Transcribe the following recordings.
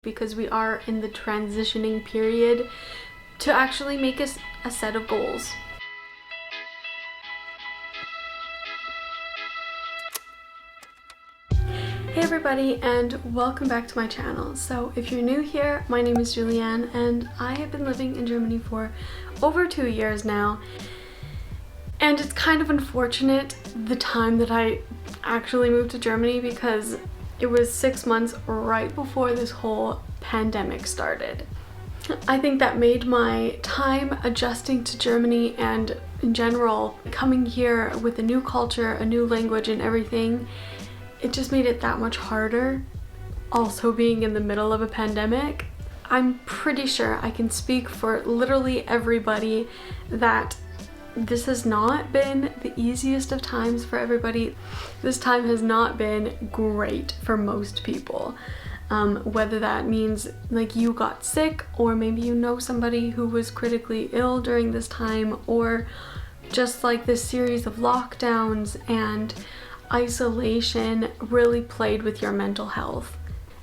because we are in the transitioning period to actually make us a set of goals. Hey everybody, and welcome back to my channel. So if you're new here, my name is Julianne and I have been living in Germany for over 2 years now. And it's kind of unfortunate the time that I actually moved to Germany because it was 6 months right before this whole pandemic started. I think that made my time adjusting to Germany and in general coming here with a new culture, a new language and everything, it just made it that much harder. Also being in the middle of a pandemic, I'm pretty sure I can speak for literally everybody that this has not been the easiest of times for everybody. This time has not been great for most people. Whether that means like you got sick, or maybe you know somebody who was critically ill during this time, or just like this series of lockdowns and isolation really played with your mental health.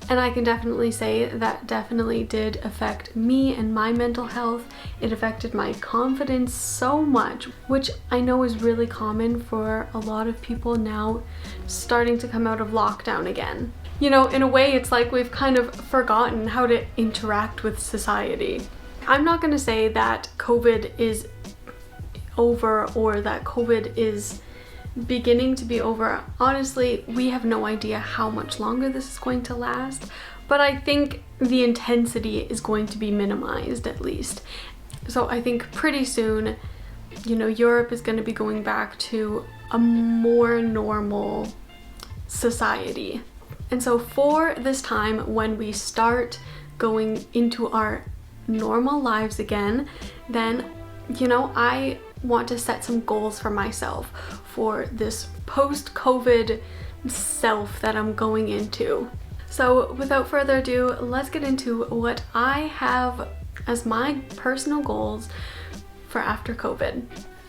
And I can definitely say that definitely did affect me and my mental health. It affected my confidence so much, which I know is really common for a lot of people now starting to come out of lockdown again. You know, in a way, it's like we've kind of forgotten how to interact with society. I'm not going to say that COVID is over or that COVID is beginning to be over. Honestly, we have no idea how much longer this is going to last, but I think the intensity is going to be minimized at least. So I think pretty soon, you know, Europe is going to be going back to a more normal society. And so for this time, when we start going into our normal lives again, then, you know, I want to set some goals for myself for this post-COVID self that I'm going into. So without further ado, let's get into what I have as my personal goals for after COVID.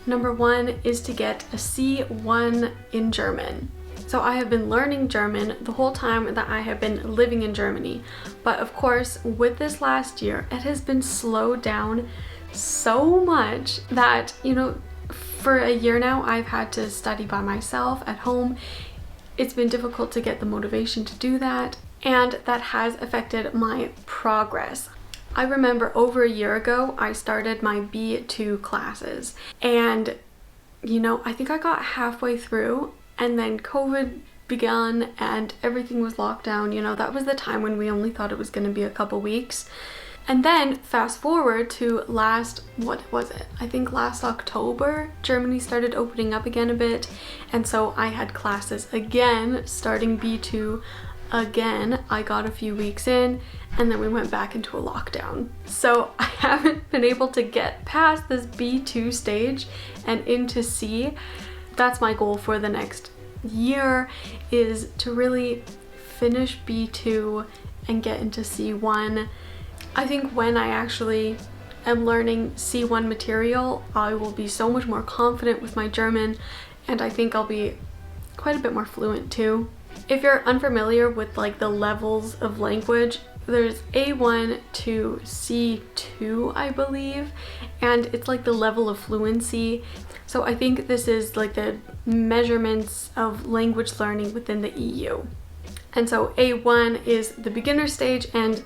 Number one is to get a C1 in German. So I have been learning German the whole time that I have been living in Germany. But of course, with this last year, it has been slowed down so much that, you know, for a year now, I've had to study by myself at home. It's been difficult to get the motivation to do that, and that has affected my progress. I remember over a year ago, I started my B2 classes, and, you know, I think I got halfway through, and then COVID began and everything was locked down. You know, that was the time when we only thought it was going to be a couple weeks. And then fast forward to last October, Germany started opening up again a bit. And so I had classes again, starting B2 again. I got a few weeks in and then we went back into a lockdown. So I haven't been able to get past this B2 stage and into C. That's my goal for the next year, is to really finish B2 and get into C1. I think when I actually am learning C1 material, I will be so much more confident with my German, and I think I'll be quite a bit more fluent too. If you're unfamiliar with like the levels of language, there's A1 to C2, I believe, and it's like the level of fluency. So I think this is like the measurements of language learning within the EU. And so A1 is the beginner stage, and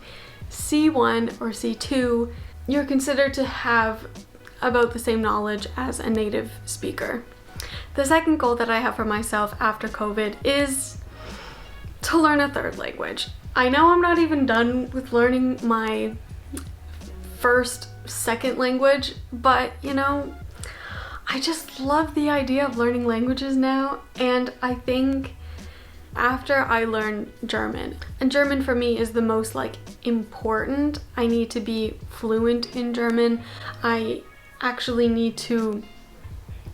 C1 or C2, you're considered to have about the same knowledge as a native speaker. The second goal that I have for myself after COVID is to learn a third language. I know I'm not even done with learning my second language, but you know, I just love the idea of learning languages now, and I think after I learn German, and German for me is the most like important. I need to be fluent in German. I actually need to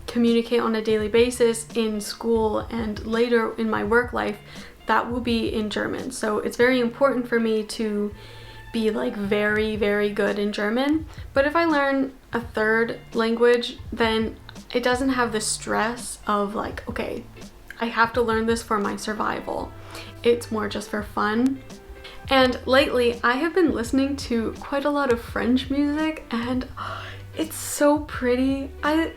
communicate on a daily basis in school and later in my work life. That will be in German. So it's very important for me to be like very, very good in German. But if I learn a third language, then it doesn't have the stress of like, okay, I have to learn this for my survival. It's more just for fun. And lately I have been listening to quite a lot of French music, and it's so pretty. I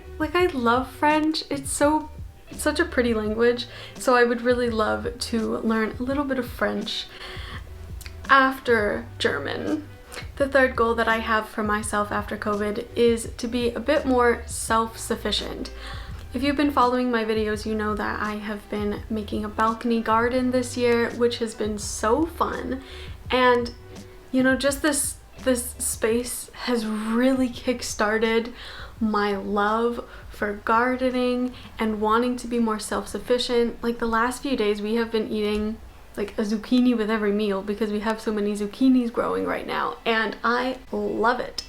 love French. It's such a pretty language, so I would really love to learn a little bit of French after German. The third goal that I have for myself after COVID is to be a bit more self-sufficient. If you've been following my videos, you know that I have been making a balcony garden this year, which has been so fun. And you know, just this space has really kick-started my love for gardening and wanting to be more self-sufficient. Like the last few days we have been eating like a zucchini with every meal because we have so many zucchinis growing right now, and I love it.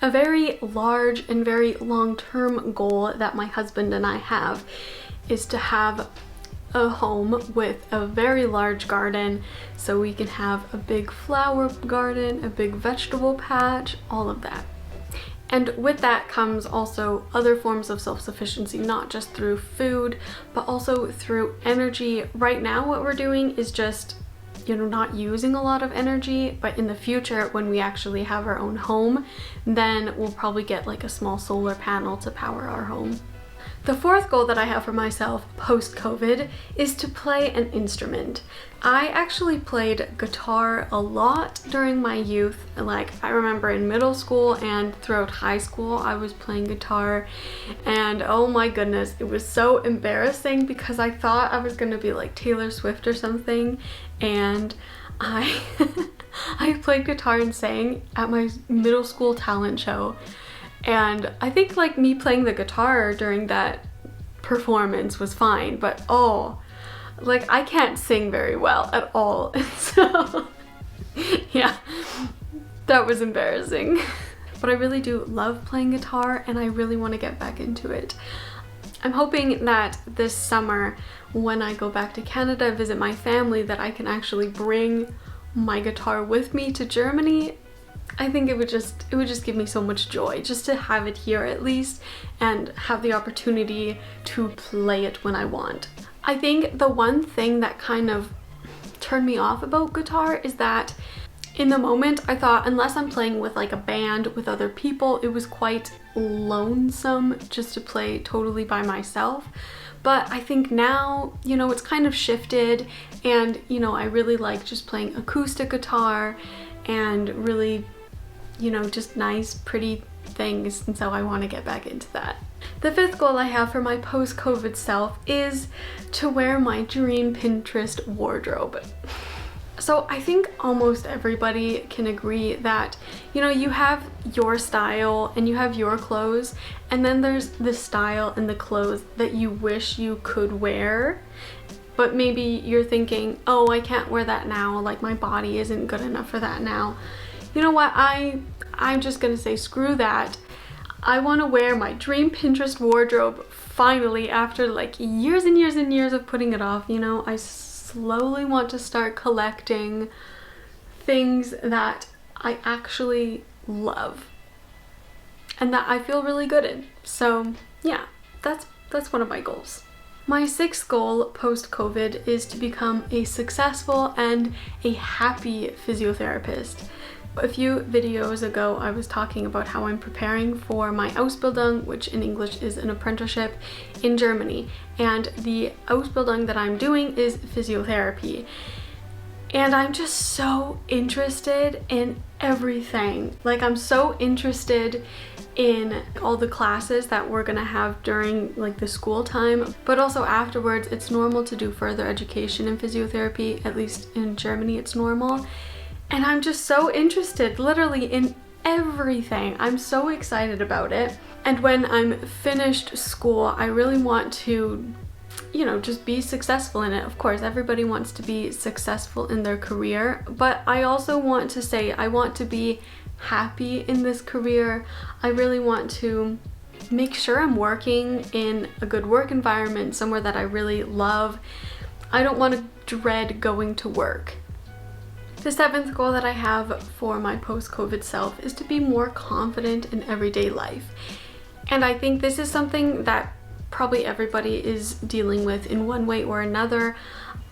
A very large and very long-term goal that my husband and I have is to have a home with a very large garden, so we can have a big flower garden, a big vegetable patch, all of that. And with that comes also other forms of self-sufficiency, not just through food, but also through energy. Right now what we're doing is just, you know, not using a lot of energy, but in the future when we actually have our own home, then we'll probably get like a small solar panel to power our home. The fourth goal that I have for myself post-COVID is to play an instrument. I actually played guitar a lot during my youth. Like, I remember in middle school and throughout high school I was playing guitar, and oh my goodness, it was so embarrassing because I thought I was gonna be like Taylor Swift or something, and I played guitar and sang at my middle school talent show. And I think like me playing the guitar during that performance was fine, but oh, like I can't sing very well at all. So yeah, that was embarrassing. But I really do love playing guitar and I really want to get back into it. I'm hoping that this summer when I go back to Canada, visit my family, that I can actually bring my guitar with me to Germany. I think it would just give me so much joy just to have it here at least and have the opportunity to play it when I want. I think the one thing that kind of turned me off about guitar is that in the moment I thought unless I'm playing with like a band with other people, it was quite lonesome just to play totally by myself. But I think now, you know, it's kind of shifted, and you know, I really like just playing acoustic guitar and really, you know, just nice, pretty things, and so I want to get back into that. The fifth goal I have for my post-COVID self is to wear my dream Pinterest wardrobe. So I think almost everybody can agree that, you know, you have your style and you have your clothes, and then there's the style and the clothes that you wish you could wear, but maybe you're thinking, oh, I can't wear that now, like my body isn't good enough for that now. You know what, I'm just gonna say screw that. I want to wear my dream Pinterest wardrobe finally after like years and years and years of putting it off. You know, I slowly want to start collecting things that I actually love and that I feel really good in. So yeah, that's one of my goals. My sixth goal post-COVID is to become a successful and a happy physiotherapist. A few videos ago I was talking about how I'm preparing for my Ausbildung, which in English is an apprenticeship in Germany, and the Ausbildung that I'm doing is physiotherapy. And I'm just so interested in everything. Like, I'm so interested in all the classes that we're gonna have during like the school time, but also afterwards. It's normal to do further education in physiotherapy, at least in Germany it's normal. And I'm just so interested literally in everything. I'm so excited about it. And when I'm finished school, I really want to, you know, just be successful in it. Of course, everybody wants to be successful in their career, but I also want to say I want to be happy in this career. I really want to make sure I'm working in a good work environment, somewhere that I really love. I don't want to dread going to work. The seventh goal that I have for my post-COVID self is to be more confident in everyday life. And I think this is something that probably everybody is dealing with in one way or another.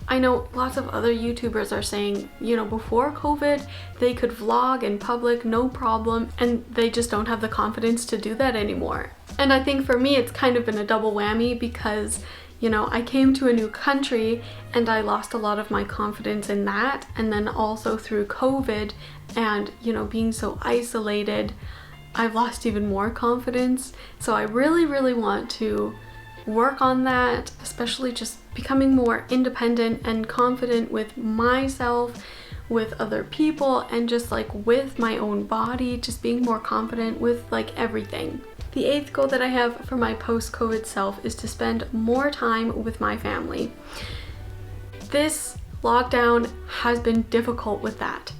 I know lots of other YouTubers are saying, you know, before COVID, they could vlog in public, no problem, and they just don't have the confidence to do that anymore. And I think for me, it's kind of been a double whammy because, you know, I came to a new country and I lost a lot of my confidence in that. And then also through COVID and, you know, being so isolated, I've lost even more confidence. So I really, really want to work on that, especially just becoming more independent and confident with myself, with other people, and just like with my own body, just being more confident with like everything. The 8th goal that I have for my post-COVID self is to spend more time with my family. This lockdown has been difficult with that.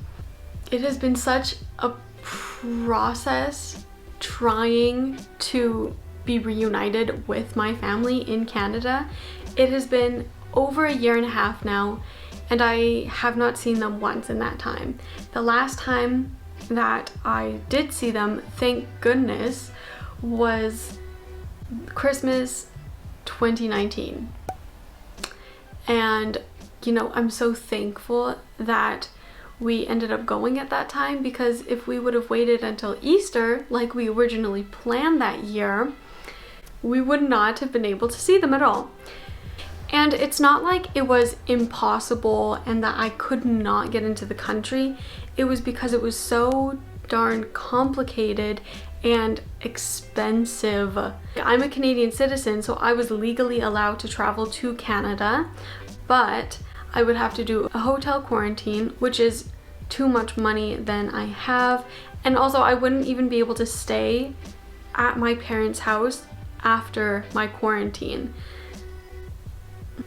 It has been such a process trying to be reunited with my family in Canada. It has been over a year and a half now, and I have not seen them once in that time. The last time that I did see them, thank goodness, was Christmas 2019. And you know, I'm so thankful that we ended up going at that time, because if we would have waited until Easter like we originally planned that year, we would not have been able to see them at all. And it's not like it was impossible and that I could not get into the country. It was because it was so darn complicated and expensive. I'm a Canadian citizen, so I was legally allowed to travel to Canada, but I would have to do a hotel quarantine, which is too much money than I have. And also I wouldn't even be able to stay at my parents' house after my quarantine.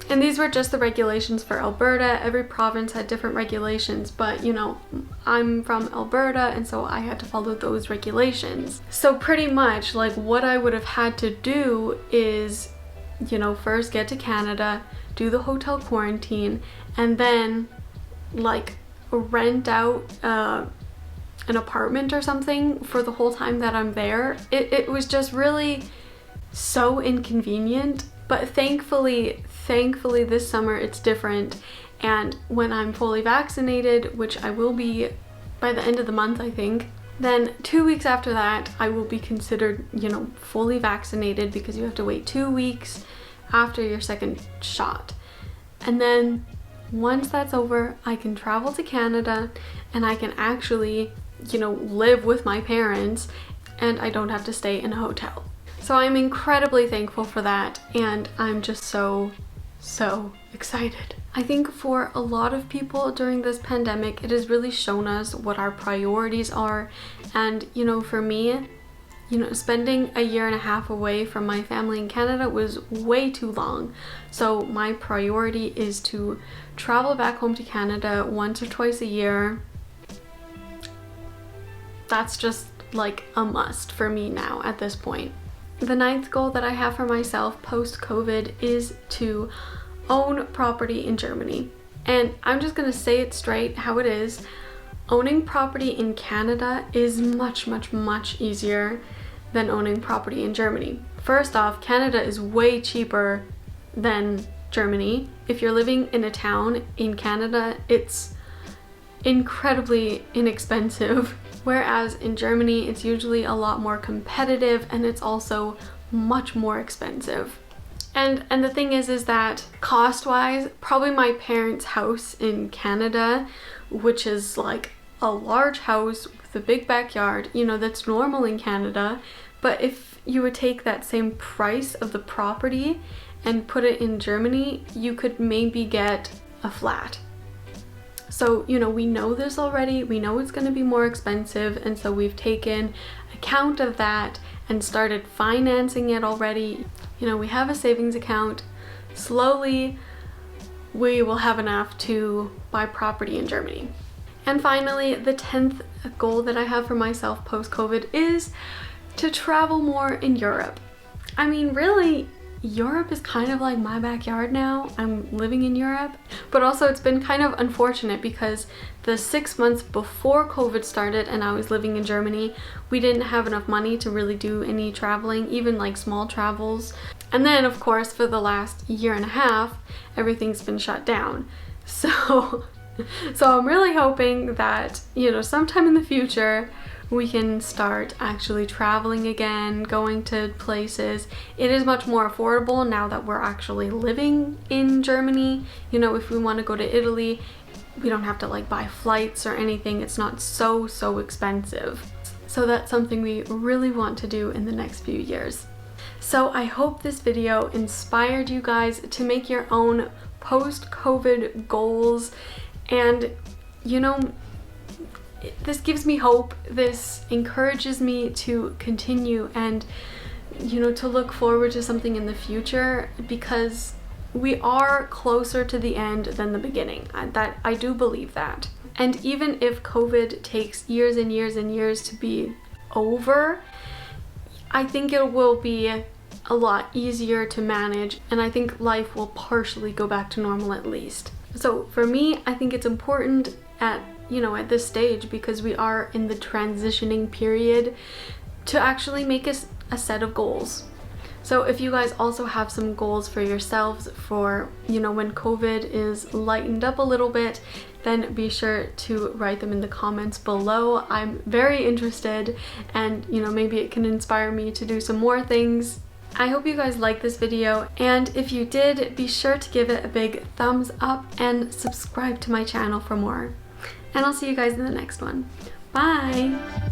And these were just the regulations for Alberta. Every province had different regulations, but you know, I'm from Alberta, and so I had to follow those regulations. So pretty much like what I would have had to do is, you know, first get to Canada, do the hotel quarantine, and then like rent out an apartment or something for the whole time that I'm there. It was just really so inconvenient, but thankfully this summer it's different, and when I'm fully vaccinated, which I will be by the end of the month I think, then 2 weeks after that I will be considered, you know, fully vaccinated, because you have to wait 2 weeks after your second shot. And then once that's over, I can travel to Canada and I can actually, you know, live with my parents, and I don't have to stay in a hotel. So I'm incredibly thankful for that, and I'm just so excited. I think for a lot of people during this pandemic, it has really shown us what our priorities are. And you know, for me, you know, spending a year and a half away from my family in Canada was way too long. So my priority is to travel back home to Canada once or twice a year. That's just like a must for me now at this point. The 9th goal that I have for myself post-COVID is to own property in Germany. And I'm just gonna say it straight how it is. Owning property in Canada is much easier than owning property in Germany. First off, Canada is way cheaper than Germany. If you're living in a town in Canada, it's incredibly inexpensive. Whereas in Germany, it's usually a lot more competitive, and it's also much more expensive. And the thing is that cost-wise, probably my parents' house in Canada, which is like a large house with a big backyard, you know, that's normal in Canada. But if you would take that same price of the property and put it in Germany, you could maybe get a flat. So, you know, we know this already. We know it's going to be more expensive, and so we've taken account of that and started financing it already. You know, we have a savings account. Slowly, we will have enough to buy property in Germany. And finally, the 10th goal that I have for myself post-COVID is to travel more in Europe. I mean, really, Europe is kind of like my backyard now. I'm living in Europe, but also it's been kind of unfortunate because the 6 months before COVID started and I was living in Germany, we didn't have enough money to really do any traveling, even like small travels. And then, of course, for the last year and a half, everything's been shut down. So I'm really hoping that, you know, sometime in the future, we can start actually traveling again, going to places. It is much more affordable now that we're actually living in Germany. You know, if we want to go to Italy, we don't have to like buy flights or anything. It's not so expensive. So that's something we really want to do in the next few years. So I hope this video inspired you guys to make your own post-COVID goals. And, you know, this gives me hope. This encourages me to continue and, you know, to look forward to something in the future, because we are closer to the end than the beginning. I do believe that. And even if COVID takes years and years and years to be over, I think it will be a lot easier to manage, and I think life will partially go back to normal at least. So for me, I think it's important at this stage, because we are in the transitioning period, to actually make a set of goals. So if you guys also have some goals for yourselves for, you know, when COVID is lightened up a little bit, then be sure to write them in the comments below. I'm very interested, and, you know, maybe it can inspire me to do some more things. I hope you guys liked this video, and if you did, be sure to give it a big thumbs up and subscribe to my channel for more. And I'll see you guys in the next one. Bye!